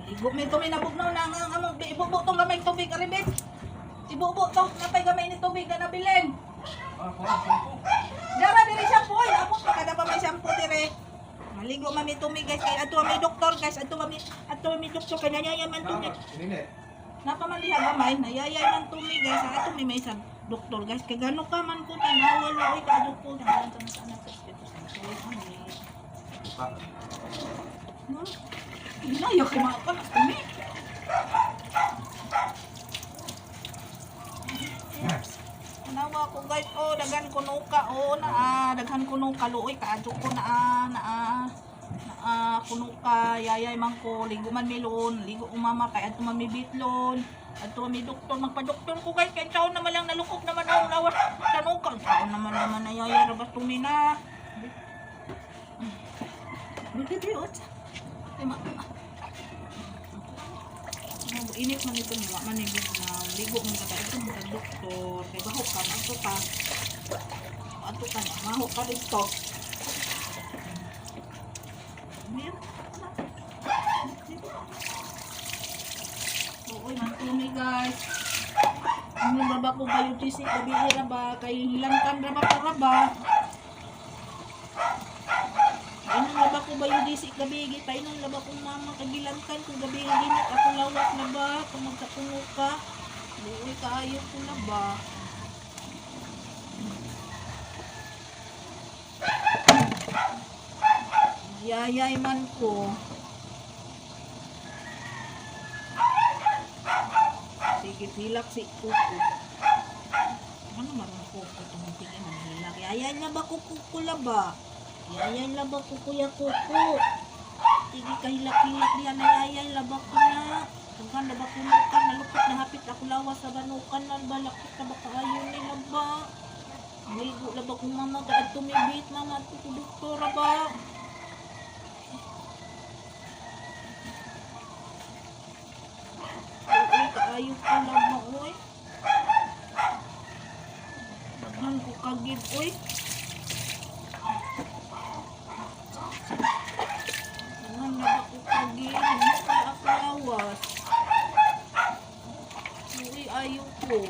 Ligo may tumi nabugnaw na ang among ibubo tong gamay tubig aribit. Ibubo to, napay gamay ni tubig na nabilin. Dara diri shampoo, amot pa kada pa may shampoo dire. Maligo mami tumi guys, kay ato may doktor guys, ato may doktor kay nayaya man tumi. Napamandiha gamay, nayaya man tumi guys, ato may sa doktor guys, kay gano ka man ko tanawal oy ka ko na sa anak ko sa Inayo ko mga panas kami. Nawa ko guys, oh daghan ko nuka, oh daghan ko nuka luoy kaadto ko kunuka yayay man ko ligo man milon, ligo umama kay adto man mi bitlon, adto mi doktor magpa-doktor ko guys kay taon naman lang nalukok naman ang lawas kanuka, taon naman nayaya rabas tumina. Bibiot. Init man ito mga manibig na ligo mo ka ito mga doktor kay baho ka ato ka na maho ka dito oy mantumi guys ano ba ko kayo tisi kabihira ba kay hilangkan raba Inong laba ko ba yung disik gabi? Pa inong laba kong mama kagilantan kung gabi hindi na ako lawak na ba? Kung magkapungo ka, buoy kaayo ko na ba? Yayay man ko. Sige, hilak si Kuko. Ano marang Kuko? Tumitikin ang hilak. Yayay na ba kukukula ba? Yayay laba ko kuya Kuko. Sige kahilak-hilak diyan na yayay laba ko na. Tungkan laba ko na ka. Nalupit na hapit ako lawas sa banukan na balakit na baka ayaw na laba. Maligo laba ko mama. Kaad tumibit mama. Ito doktora ba? Uy kaayo ko laba uy. Daghan ko kagib uy. Lawas. Uy, ayaw ko.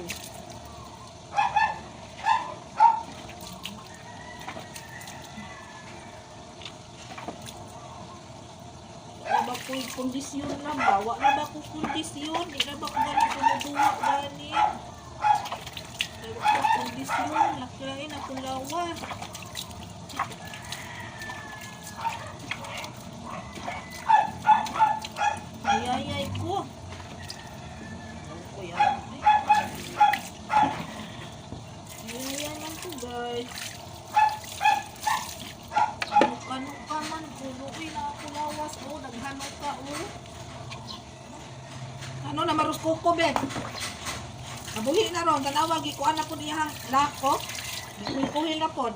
Wala ba ko kondisyon na ba? Wala ba ko kondisyon? Di na ba ko gano'n tumuduwa gani? Wala ba ko kondisyon? Laklain ako lawas. Ayay ko. Ayay man ko guys. Nuka man ko. Luwi na ako lawas. Oh, naghano ka oh. Ano na marus Kuko be? Nabuhi na ron. Tanawag ikuan na po niyang lako. Ikuhin na po.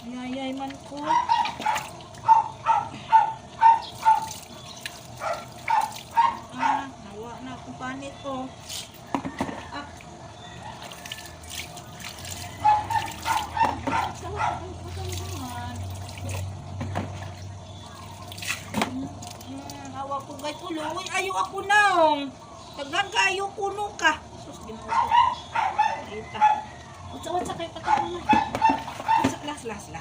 Yayay man ko. Nawa na ako panit ko. Nawa ko guys ulo. Uy, ayaw ako naong. Taghan ka, ayaw kuno ka. Sus, ginawa ko. Kita. Watsa kayo patakulan. Las.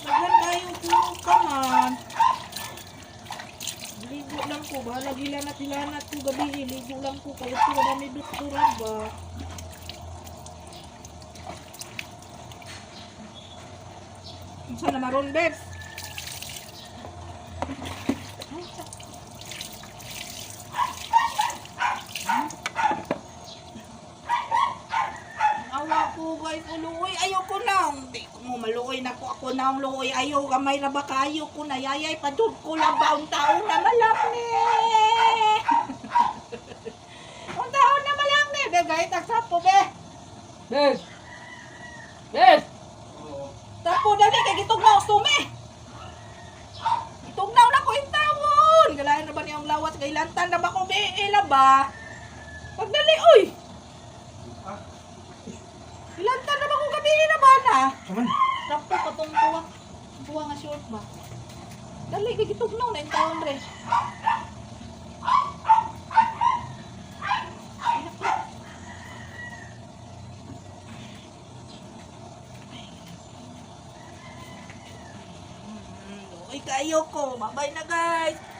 Daghan tayo kuno ka man. Ligo lang ko. Bahala gilanat ko gabi. Ligo lang ko. Kaya ito na may doktora ba? Saan na maroon, Bebs? Guys, uloy, ayaw ko na. Hindi ko mo maluoy na ko ako na ang luoy. Ayaw, gamay na ba kayo ko na yayay. Padud ko lang ba ang taon na malak ni. Ang taon na malak ni. Be, gaya tagsapo, be. Bes! Bes! Tapo na ni, kay gitugnaw, sume. Gitugnaw na ko yung tawon. Galayan na ba niyang lawas, kay lantan na ba ko, be, ila ba? Pagdali, uy! Ilanta naman ko gabi na ba na? Saman. Tapos katong tuwa. Tuwa nga short ba? Dali, kagitugnaw na yung taon rin. Uy, kayo ko. Bye-bye na guys.